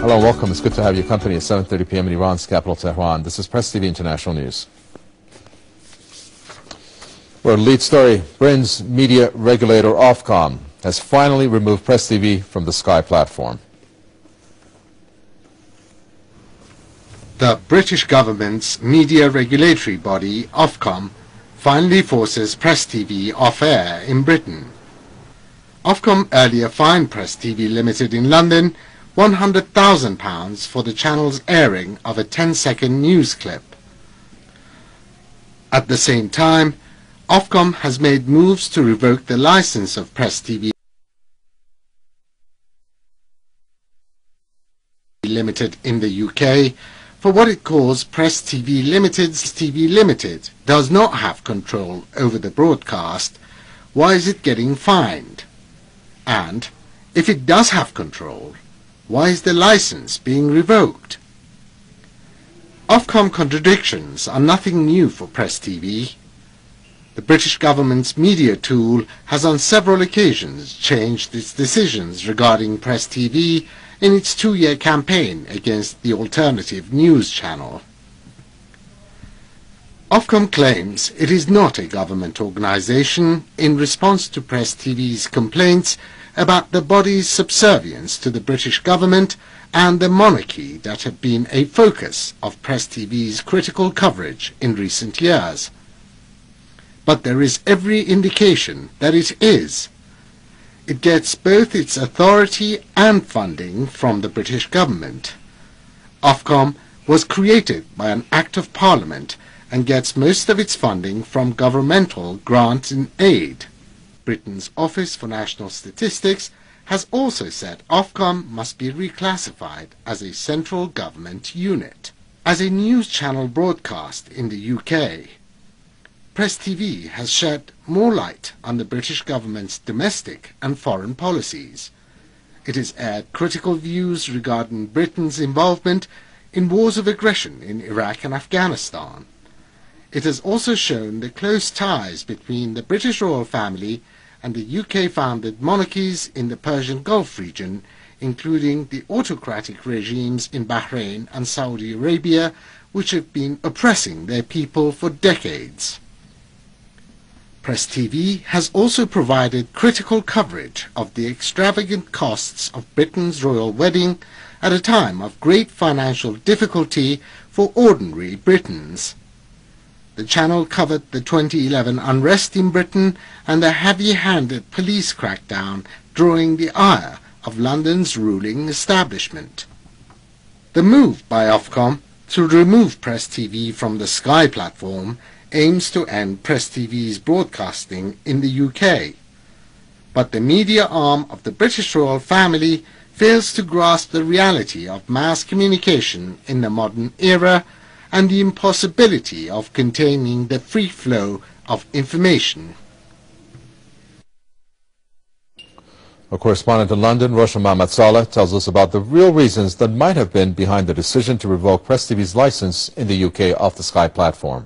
Hello and welcome. It's good to have your company at 7:30 p.m. in Iran's capital, Tehran. This is Press TV International News. Our lead story, Britain's media regulator OFCOM has finally removed Press TV from the Sky platform. The British government's media regulatory body, OFCOM, finally forces Press TV off air in Britain. OFCOM earlier fined Press TV Limited in London £100,000 for the channel's airing of a 10-second news clip. At the same time, OFCOM has made moves to revoke the license of Press TV Limited in the UK for what it calls Press TV Limited's TV Limited does not have control over the broadcast. Why is it getting fined? And, if it does have control, why is the license being revoked? Ofcom contradictions are nothing new for Press TV. The British government's media tool has on several occasions changed its decisions regarding Press TV in its two-year campaign against the alternative news channel. Ofcom claims it is not a government organisation in response to Press TV's complaints about the body's subservience to the British government and the monarchy that have been a focus of Press TV's critical coverage in recent years. But there is every indication that it is. It gets both its authority and funding from the British government. Ofcom was created by an Act of Parliament and gets most of its funding from governmental grants and aid. Britain's Office for National Statistics has also said Ofcom must be reclassified as a central government unit. As a news channel broadcast in the UK, Press TV has shed more light on the British government's domestic and foreign policies. It has aired critical views regarding Britain's involvement in wars of aggression in Iraq and Afghanistan. It has also shown the close ties between the British royal family and the UK-founded monarchies in the Persian Gulf region, including the autocratic regimes in Bahrain and Saudi Arabia, which have been oppressing their people for decades. Press TV has also provided critical coverage of the extravagant costs of Britain's royal wedding at a time of great financial difficulty for ordinary Britons. The channel covered the 2011 unrest in Britain and the heavy-handed police crackdown drawing the ire of London's ruling establishment. The move by Ofcom to remove Press TV from the Sky platform aims to end Press TV's broadcasting in the UK. But the media arm of the British royal family fails to grasp the reality of mass communication in the modern era and the impossibility of containing the free flow of information. Our correspondent in London, Roshan Mohammad Saleh, tells us about the real reasons that might have been behind the decision to revoke Press TV's license in the UK off the Sky platform.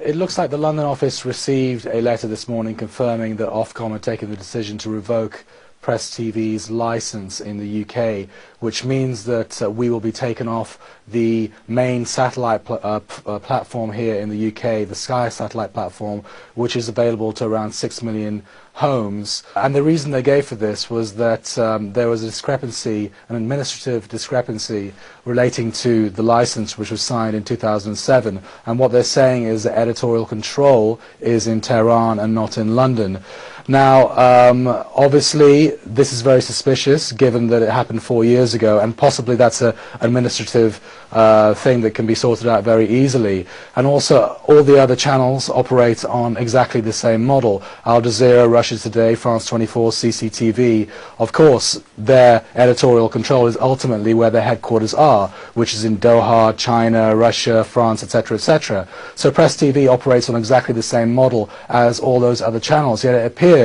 It looks like the London office received a letter this morning confirming that Ofcom had taken the decision to revoke Press TV's license in the UK, which means that we will be taken off the main satellite platform here in the UK, the Sky satellite platform, which is available to around 6 million homes. And the reason they gave for this was that there was a discrepancy, an administrative discrepancy relating to the license which was signed in 2007, and what they're saying is that editorial control is in Tehran and not in London. Now, obviously, this is very suspicious, given that it happened 4 years ago, and possibly that's an administrative thing that can be sorted out very easily. And also, all the other channels operate on exactly the same model. Al Jazeera, Russia Today, France 24, CCTV. Of course, their editorial control is ultimately where their headquarters are, which is in Doha, China, Russia, France, etc., etc. So Press TV operates on exactly the same model as all those other channels, yet it appears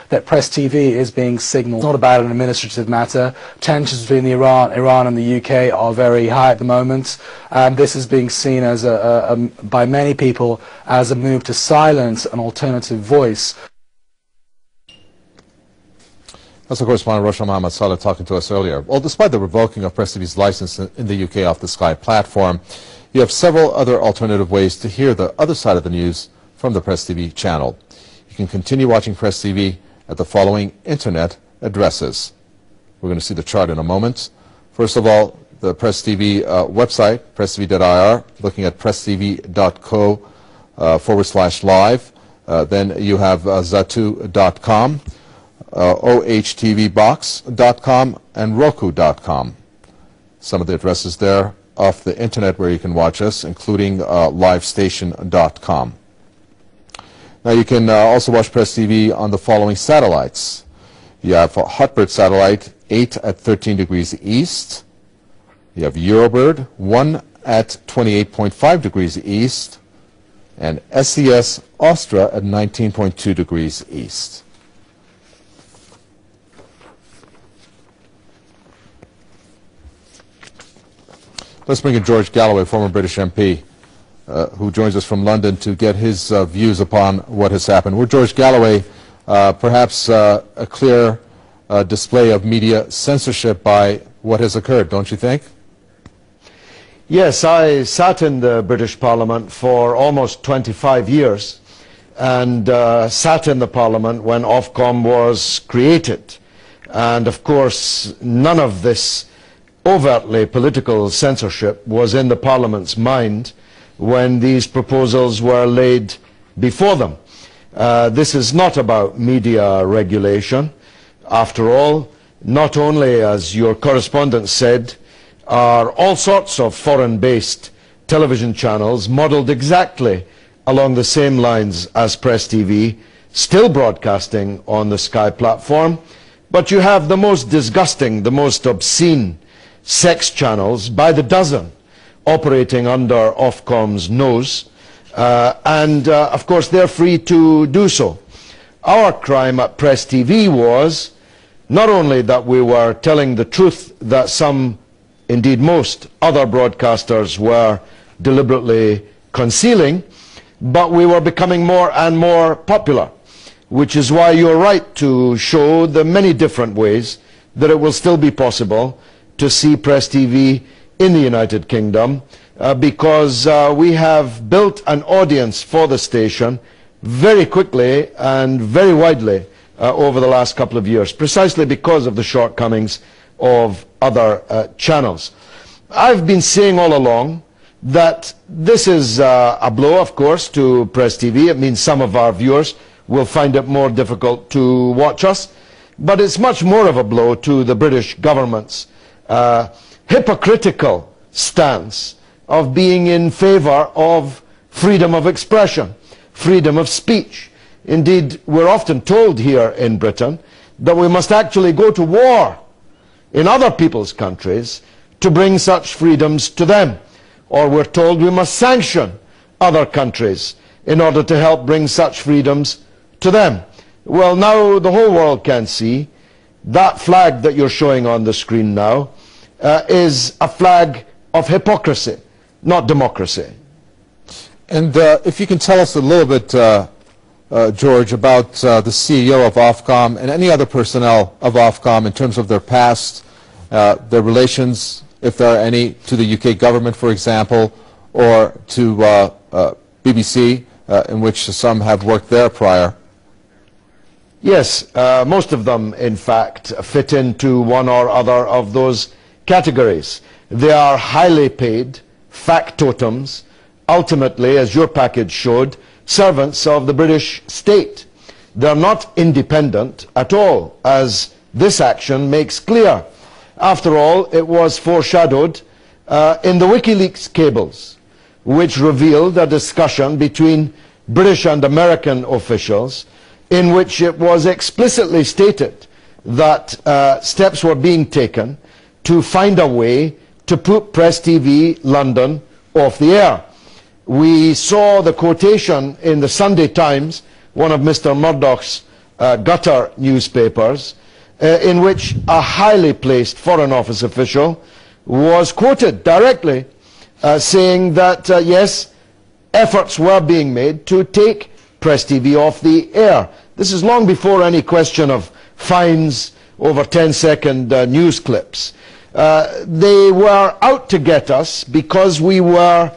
that Press TV is being signalled. It's not about an administrative matter. Tensions between Iran and the UK are very high at the moment, and this is being seen as by many people as a move to silence an alternative voice. That's our correspondent Roshan Mohammed Saleh talking to us earlier. Well, despite the revoking of Press TV's license in the UK off the Sky platform, you have several other alternative ways to hear the other side of the news from the Press TV channel. You can continue watching Press TV at the following internet addresses. We're going to see the chart in a moment. First of all, the Press TV website, presstv.ir, looking at presstv.co/live. Then you have zatu.com. ohtvbox.com and roku.com. Some of the addresses there off the internet where you can watch us, including livestation.com. Now you can also watch Press TV on the following satellites. You have Hotbird satellite 8 at 13 degrees east. You have Eurobird 1 at 28.5 degrees east, and SES Astra at 19.2 degrees east. Let's bring in George Galloway, former British MP, who joins us from London to get his views upon what has happened. We're George Galloway, perhaps a clear display of media censorship by what has occurred, don't you think? Yes, I sat in the British Parliament for almost 25 years and sat in the Parliament when OFCOM was created. And of course, none of this overtly political censorship was in the Parliament's mind when these proposals were laid before them. This is not about media regulation. After all, not only, as your correspondent said, are all sorts of foreign-based television channels modelled exactly along the same lines as Press TV, still broadcasting on the Sky platform, but you have the most disgusting, the most obscene sex channels by the dozen operating under Ofcom's nose, and of course they're free to do so. Our crime at Press TV was not only that we were telling the truth that some, indeed most, other broadcasters were deliberately concealing, but we were becoming more and more popular, which is why you're right to show the many different ways that it will still be possible to see Press TV in the United Kingdom, because we have built an audience for the station very quickly and very widely over the last couple of years, precisely because of the shortcomings of other channels. I've been saying all along that this is a blow, of course, to Press TV. It means some of our viewers will find it more difficult to watch us, but it's much more of a blow to the British government's hypocritical stance of being in favour of freedom of expression, freedom of speech. Indeed, we're often told here in Britain that we must actually go to war in other people's countries to bring such freedoms to them. Or we're told we must sanction other countries in order to help bring such freedoms to them. Well, now the whole world can see that flag that you're showing on the screen now is a flag of hypocrisy, not democracy. And if you can tell us a little bit, George, about the CEO of Ofcom and any other personnel of Ofcom in terms of their past, their relations, if there are any, to the UK government, for example, or to BBC, in which some have worked there prior. Yes, most of them, in fact, fit into one or other of those categories. They are highly paid factotums, ultimately, as your package showed, servants of the British state. They're not independent at all, as this action makes clear. After all, it was foreshadowed in the WikiLeaks cables, which revealed a discussion between British and American officials in which it was explicitly stated that steps were being taken to find a way to put Press TV London off the air. We saw the quotation in the Sunday Times, one of Mr. Murdoch's gutter newspapers, in which a highly placed Foreign Office official was quoted directly saying that, yes, efforts were being made to take Press TV off the air. This is long before any question of fines over 10-second news clips. They were out to get us because we were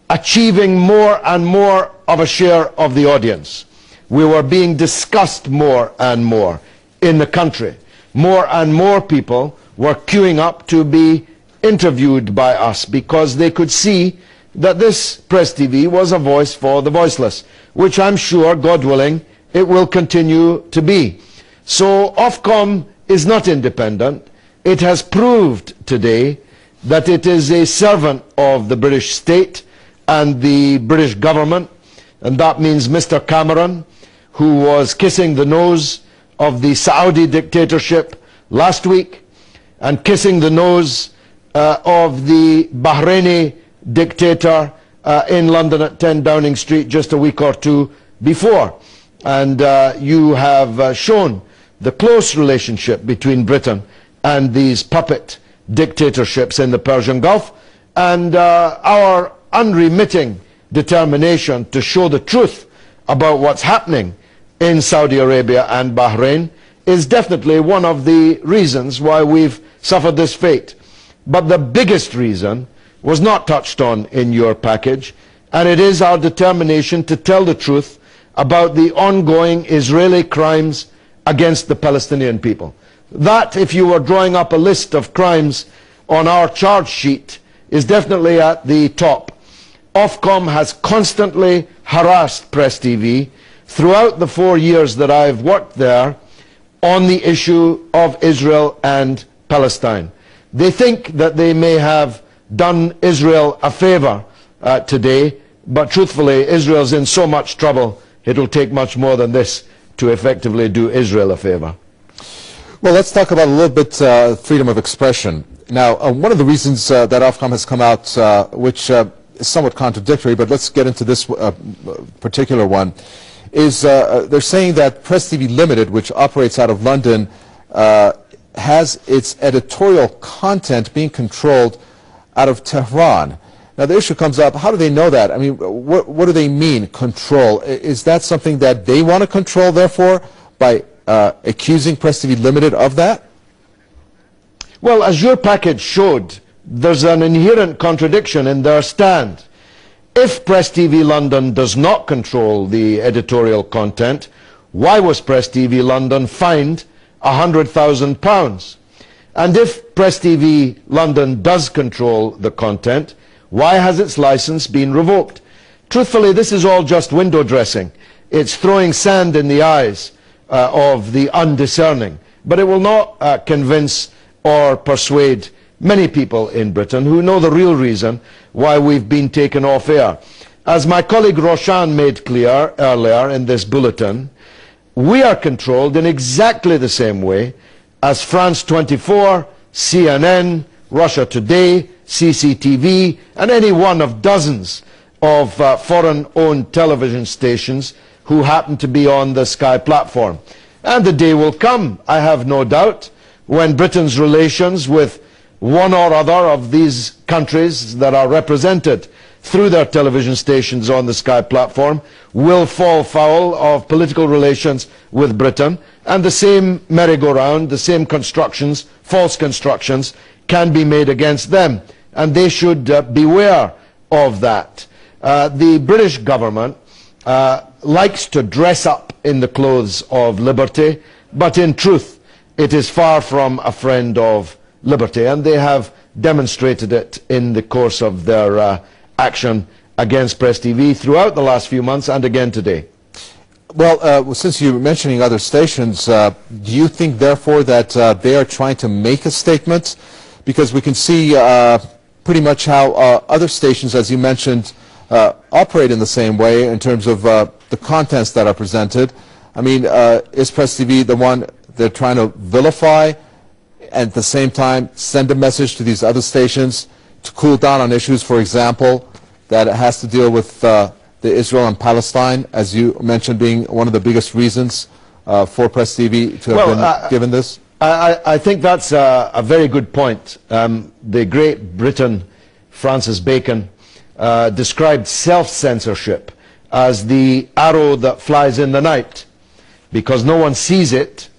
achieving more and more of a share of the audience. We were being discussed more and more in the country. More and more people were queuing up to be interviewed by us because they could see that this Press TV was a voice for the voiceless, which I'm sure, God willing, it will continue to be. So OFCOM is not independent. It has proved today that it is a servant of the British state and the British government, and that means Mr. Cameron, who was kissing the nose of the Saudi dictatorship last week and kissing the nose of the Bahraini dictator in London at 10 Downing Street just a week or two before. And you have shown the close relationship between Britain and these puppet dictatorships in the Persian Gulf, and our unremitting determination to show the truth about what's happening in Saudi Arabia and Bahrain is definitely one of the reasons why we've suffered this fate. But the biggest reason was not touched on in your package, and it is our determination to tell the truth about the ongoing Israeli crimes against the Palestinian people. That, if you were drawing up a list of crimes on our charge sheet, is definitely at the top. OFCOM has constantly harassed Press TV throughout the 4 years that I've worked there on the issue of Israel and Palestine. They think that they may have done Israel a favor today, but truthfully, Israel's in so much trouble, it'll take much more than this to effectively do Israel a favor. Well, let's talk about a little bit freedom of expression. Now, one of the reasons that OFCOM has come out, which is somewhat contradictory, but let's get into this particular one, is they're saying that Press TV Limited, which operates out of London, has its editorial content being controlled out of Tehran. Now, the issue comes up, how do they know that? I mean, what do they mean, control? Is that something that they want to control, therefore, by accusing Press TV Limited of that? Well, as your package showed, there's an inherent contradiction in their stand. If Press TV London does not control the editorial content, why was Press TV London fined £100,000? And if Press TV London does control the content, why has its license been revoked? Truthfully, this is all just window dressing. It's throwing sand in the eyes of the undiscerning. But it will not convince or persuade many people in Britain who know the real reason why we've been taken off air. As my colleague Roshan made clear earlier in this bulletin, we are controlled in exactly the same way as France 24, CNN, Russia Today, CCTV, and any one of dozens of foreign-owned television stations who happen to be on the Sky platform. And the day will come, I have no doubt, when Britain's relations with one or other of these countries that are represented through their television stations on the Sky platform will fall foul of political relations with Britain, and the same merry-go-round, the same constructions, false constructions, can be made against them, and they should beware of that. The British government likes to dress up in the clothes of liberty, but in truth it is far from a friend of liberty, and they have demonstrated it in the course of their action against Press TV throughout the last few months and again today. Well, since you're mentioning other stations, do you think therefore that they are trying to make a statement? Because we can see pretty much how other stations, as you mentioned, operate in the same way in terms of the contents that are presented. I mean, is Press TV the one they're trying to vilify and at the same time send a message to these other stations to cool down on issues, for example, that it has to deal with the Israel and Palestine, as you mentioned, being one of the biggest reasons for Press TV to have been given this? I think that's a very good point. The great Briton, Francis Bacon, described self-censorship as the arrow that flies in the night, because no one sees it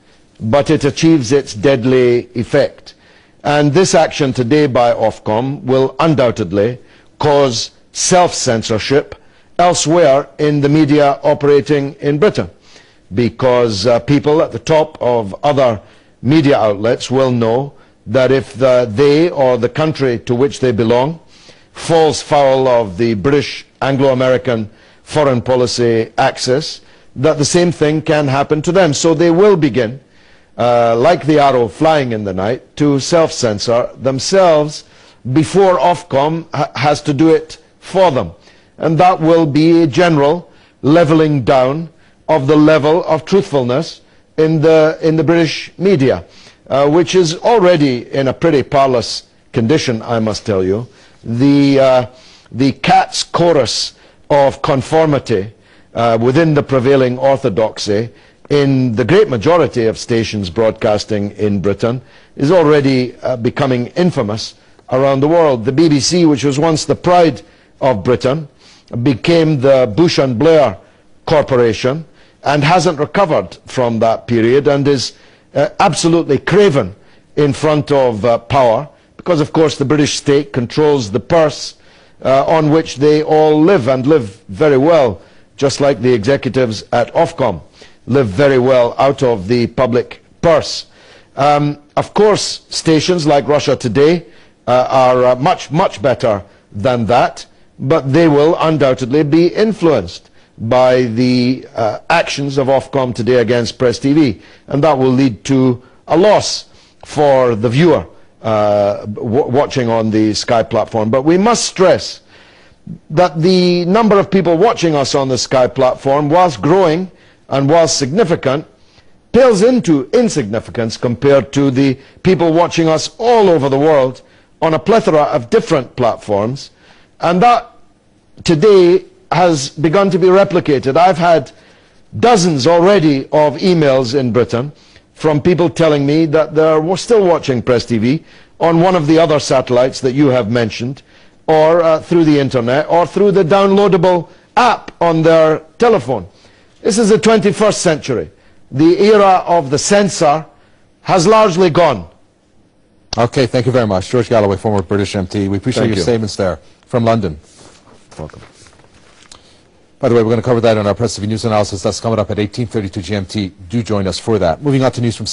but it achieves its deadly effect. And this action today by Ofcom will undoubtedly cause self-censorship elsewhere in the media operating in Britain, because people at the top of other media outlets will know that if they or the country to which they belong falls foul of the British Anglo-American foreign policy axis, that the same thing can happen to them. So they will begin, like the arrow flying in the night, to self-censor themselves before Ofcom has to do it for them. And that will be a general levelling down of the level of truthfulness in the British media, which is already in a pretty parlous condition, I must tell you. The cat's chorus of conformity within the prevailing orthodoxy in the great majority of stations broadcasting in Britain is already becoming infamous around the world. The BBC, which was once the pride of Britain, became the Bush and Blair Corporation and hasn't recovered from that period, and is absolutely craven in front of power, because of course the British state controls the purse on which they all live, and live very well, just like the executives at Ofcom live very well out of the public purse. Of course, stations like Russia Today are much better than that, but they will undoubtedly be influenced by the actions of Ofcom today against Press TV, and that will lead to a loss for the viewer watching on the Sky platform. But we must stress that the number of people watching us on the Sky platform, whilst growing and whilst significant, pales into insignificance compared to the people watching us all over the world on a plethora of different platforms, and that today has begun to be replicated. I've had dozens already of emails in Britain from people telling me that they're still watching Press TV on one of the other satellites that you have mentioned, or through the internet, or through the downloadable app on their telephone. This is the 21st century. The era of the censor has largely gone. Okay, thank you very much. George Galloway, former British MT. We appreciate your statements there from London. Welcome. By the way, we're going to cover that in our Press TV News Analysis. That's coming up at 18:32 GMT. Do join us for that. Moving on to news from